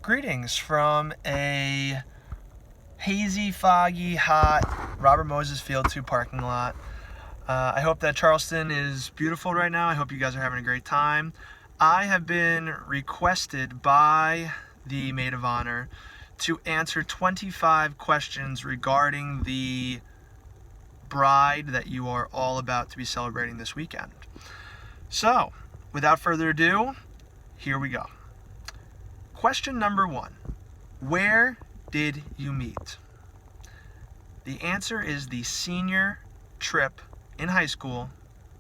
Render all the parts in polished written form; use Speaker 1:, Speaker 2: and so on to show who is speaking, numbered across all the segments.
Speaker 1: Greetings from a hazy, foggy, hot Robert Moses Field 2 parking lot. I hope that Charleston is beautiful right now. I hope you guys are having a great time. I have been requested by the maid of honor to answer 25 questions regarding the bride that you are all about to be celebrating this weekend. So, without further ado, here we go. Question number 1. Where did you meet? The answer is the senior trip in high school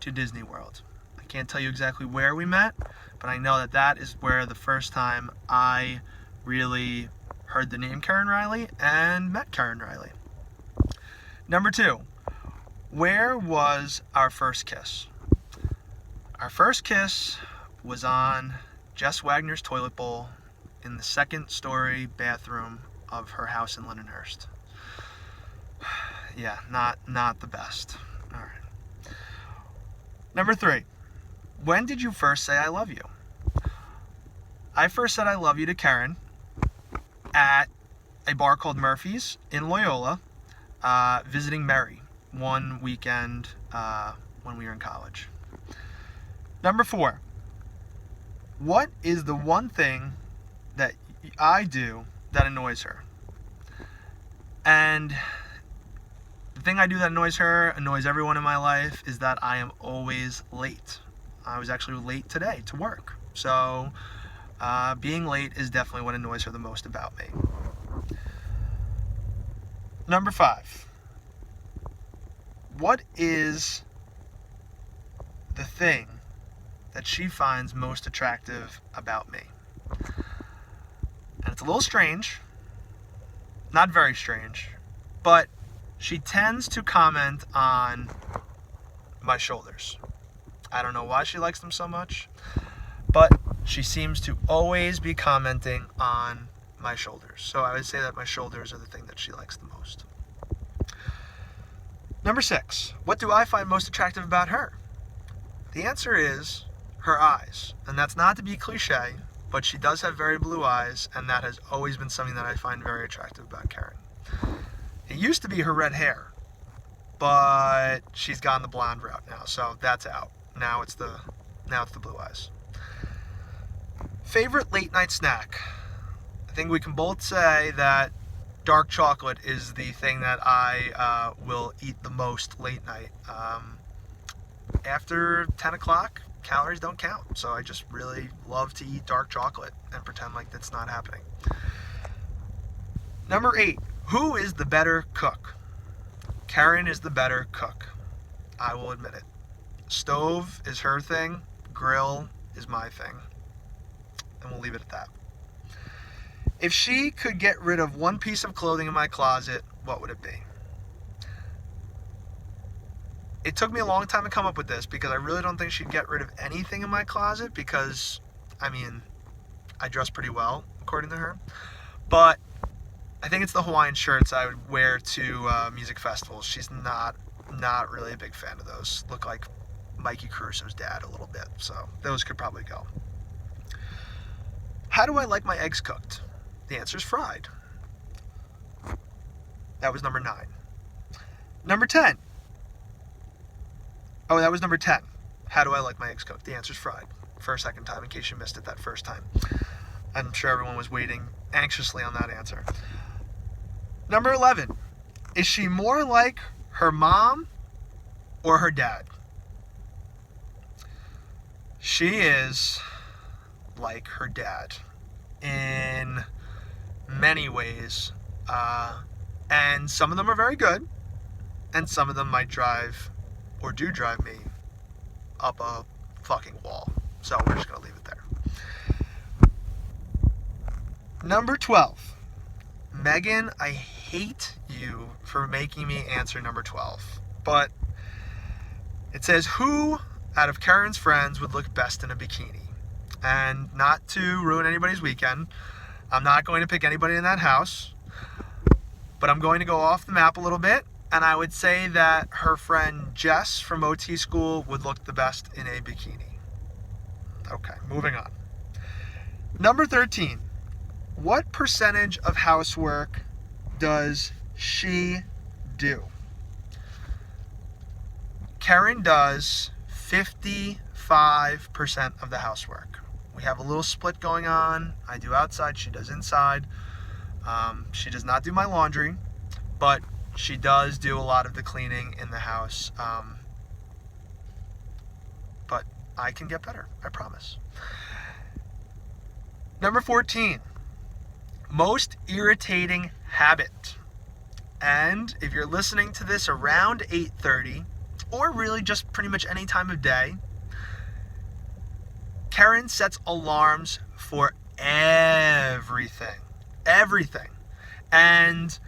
Speaker 1: to Disney World. I can't tell you exactly where we met, but I know that that is where the first time I really heard the name Karen Riley and met Karen Riley. Number 2. Where was our first kiss? Our first kiss was on Jess Wagner's toilet bowl in the second-story bathroom of her house in Lindenhurst. Yeah, not the best. All right. Number 3. When did you first say I love you? I first said I love you to Karen at a bar called Murphy's in Loyola, visiting Mary one weekend when we were in college. Number 4. What is the one thing that I do that annoys her? And the thing I do that annoys her, annoys everyone in my life, is that I am always late. I was actually late today to work. So being late is definitely what annoys her the most about me. Number 5. What is the thing that she finds most attractive about me? And it's a little strange, not very strange, but she tends to comment on my shoulders. I don't know why she likes them so much, but she seems to always be commenting on my shoulders. So I would say that my shoulders are the thing that she likes the most. Number 6. What do I find most attractive about her? The answer is her eyes. And that's not to be cliche, but she does have very blue eyes, and that has always been something that I find very attractive about Karen. It used to be her red hair, but she's gone the blonde route now, so that's out. Now it's the blue eyes. Favorite late night snack? I think we can both say that dark chocolate is the thing that I will eat the most late night. After 10 o'clock, calories don't count, so I just really love to eat dark chocolate and pretend like that's not happening. Number 8. Who is the better cook? Karen is the better cook. I will admit it. Stove is her thing. Grill is my thing. And we'll leave it at that. If she could get rid of one piece of clothing in my closet, what would it be? It took me a long time to come up with this because I really don't think she'd get rid of anything in my closet because, I mean, I dress pretty well, according to her. But I think it's the Hawaiian shirts I would wear to music festivals. She's not really a big fan of those. Look like Mikey Caruso's dad a little bit, so those could probably go. How do I like my eggs cooked? The answer is fried. That was number 9. Number 10. Oh, that was number 10. How do I like my eggs cooked? The answer is fried. For a second time, in case you missed it that first time. I'm sure everyone was waiting anxiously on that answer. Number 11. Is she more like her mom or her dad? She is like her dad in many ways. And some of them are very good, and some of them might drive or do drive me up a fucking wall. So we're just going to leave it there. Number 12. Megan, I hate you for making me answer number 12. But it says, who out of Karen's friends would look best in a bikini? And not to ruin anybody's weekend, I'm not going to pick anybody in that house. But I'm going to go off the map a little bit. And I would say that her friend Jess from OT school would look the best in a bikini. Okay, moving on. Number 13. What percentage of housework does she do? Karen does 55% of the housework. We have a little split going on. I do outside, she does inside. She does not do my laundry, but she does do a lot of the cleaning in the house. But I can get better, I promise. Number 14, most irritating habit. And if you're listening to this around 8:30, or really just pretty much any time of day, Karen sets alarms for everything. Everything. And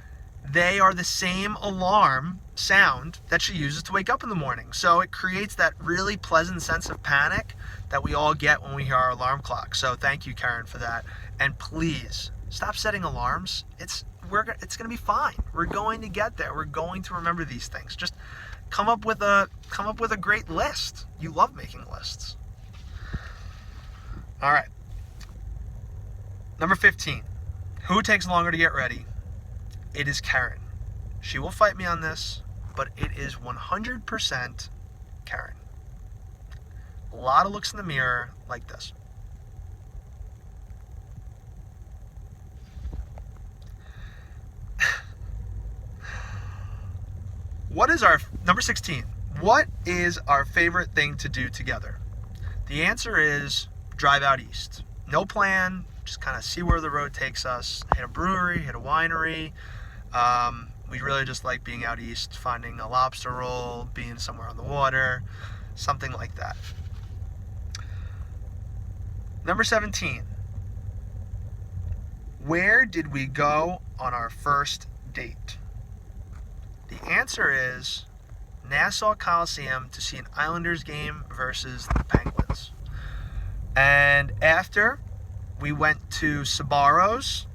Speaker 1: they are the same alarm sound that she uses to wake up in the morning. So it creates that really pleasant sense of panic that we all get when we hear our alarm clock. So thank you, Karen, for that. And please stop setting alarms. It's going to be fine. We're going to get there. We're going to remember these things. Just come up with a great list. You love making lists. All right. Number 15. Who takes longer to get ready? It is Karen. She will fight me on this, but it is 100% Karen. A lot of looks in the mirror like this. What is our, number 16, what is our favorite thing to do together? The answer is drive out east. No plan, just kind of see where the road takes us. Hit a brewery, hit a winery. We really just like being out east, finding a lobster roll, being somewhere on the water, something like that. Number 17, where did we go on our first date? The answer is Nassau Coliseum to see an Islanders game versus the Penguins. And after, we went to Sbarro's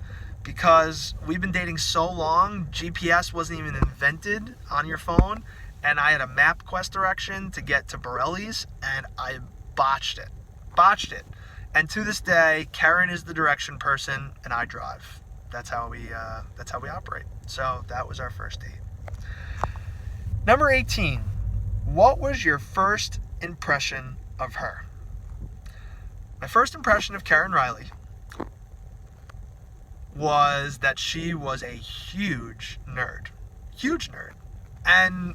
Speaker 1: because we've been dating so long, GPS wasn't even invented on your phone, and I had a MapQuest direction to get to Borelli's, and I botched it. And to this day, Karen is the direction person, and I drive. That's how we operate. So that was our first date. Number 18, what was your first impression of her? My first impression of Karen Riley was that she was a huge nerd. And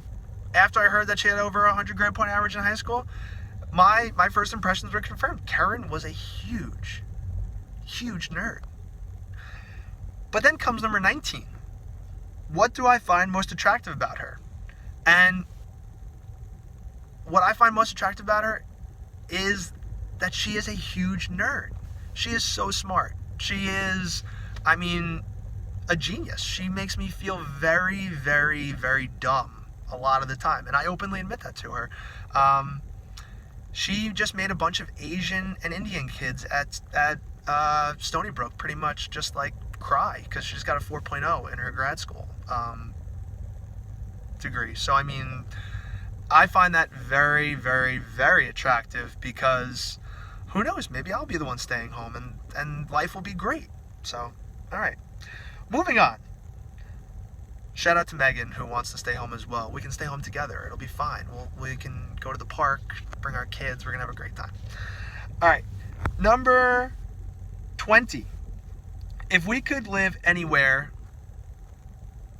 Speaker 1: after I heard that she had over 100 grade point average in high school, my first impressions were confirmed. Karen was a huge nerd. But then comes number 19. What do I find most attractive about her? And what I find most attractive about her is that she is a huge nerd. She is so smart. She is, a genius. She makes me feel very, very, very dumb a lot of the time. And I openly admit that to her. She just made a bunch of Asian and Indian kids at Stony Brook pretty much just like cry because she's got a 4.0 in her grad school degree. So, I find that very, very, very attractive because who knows, maybe I'll be the one staying home and life will be great. So, all right. Moving on. Shout out to Megan who wants to stay home as well. We can stay home together. It'll be fine. We can go to the park, bring our kids. We're going to have a great time. All right. Number 20. If we could live anywhere,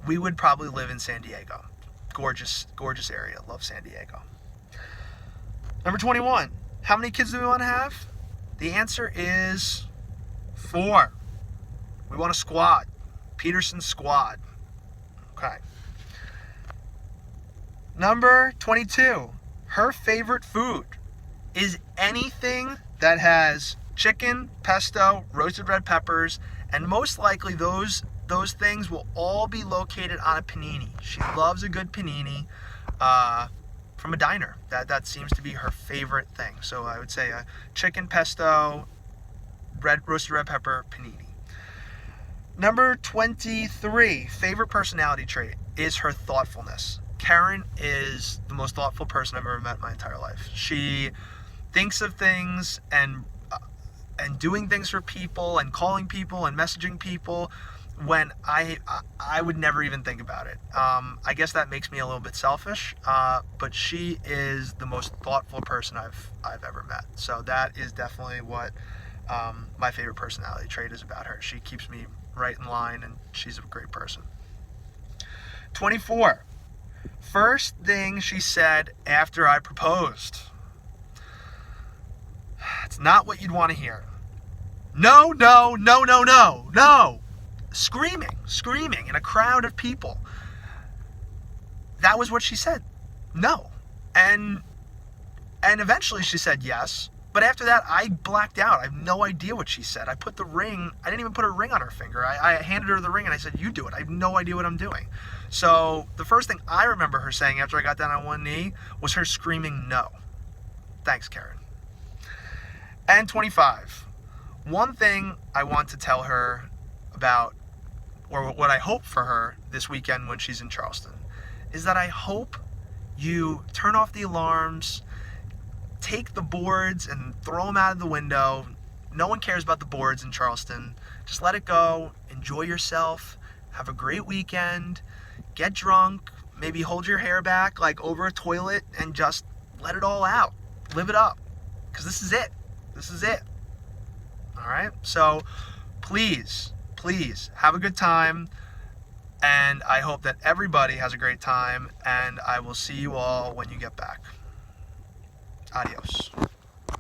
Speaker 1: we would probably live in San Diego. Gorgeous area. Love San Diego. Number 21. How many kids do we want to have? The answer is 4. We want a squad. Peterson squad. Okay. Number 22. Her favorite food is anything that has chicken, pesto, roasted red peppers, and most likely those things will all be located on a panini. She loves a good panini from a diner. That seems to be her favorite thing. So I would say a chicken, pesto, roasted red pepper, panini. Number 23, favorite personality trait is her thoughtfulness. Karen is the most thoughtful person I've ever met in my entire life. She thinks of things and and doing things for people and calling people and messaging people when I would never even think about it. I guess that makes me a little bit selfish, but she is the most thoughtful person I've ever met. So that is definitely what my favorite personality trait is about her. She keeps me right in line, and she's a great person. 24. First thing she said after I proposed. It's not what you'd want to hear. No, no, no, no, no, no. Screaming in a crowd of people. That was what she said. No. And eventually she said yes. But after that, I blacked out. I have no idea what she said. I didn't even put a ring on her finger. I handed her the ring and I said, you do it. I have no idea what I'm doing. So the first thing I remember her saying after I got down on one knee was her screaming no. Thanks, Karen. And 25. One thing I want to tell her about, or what I hope for her this weekend when she's in Charleston, is that I hope you turn off the alarms, take the boards and throw them out of the window. No one cares about the boards in Charleston. Just let it go. Enjoy yourself. Have a great weekend. Get drunk. Maybe hold your hair back like over a toilet and just let it all out. Live it up. Because this is it. This is it. All right? So please have a good time. And I hope that everybody has a great time. And I will see you all when you get back. Adios.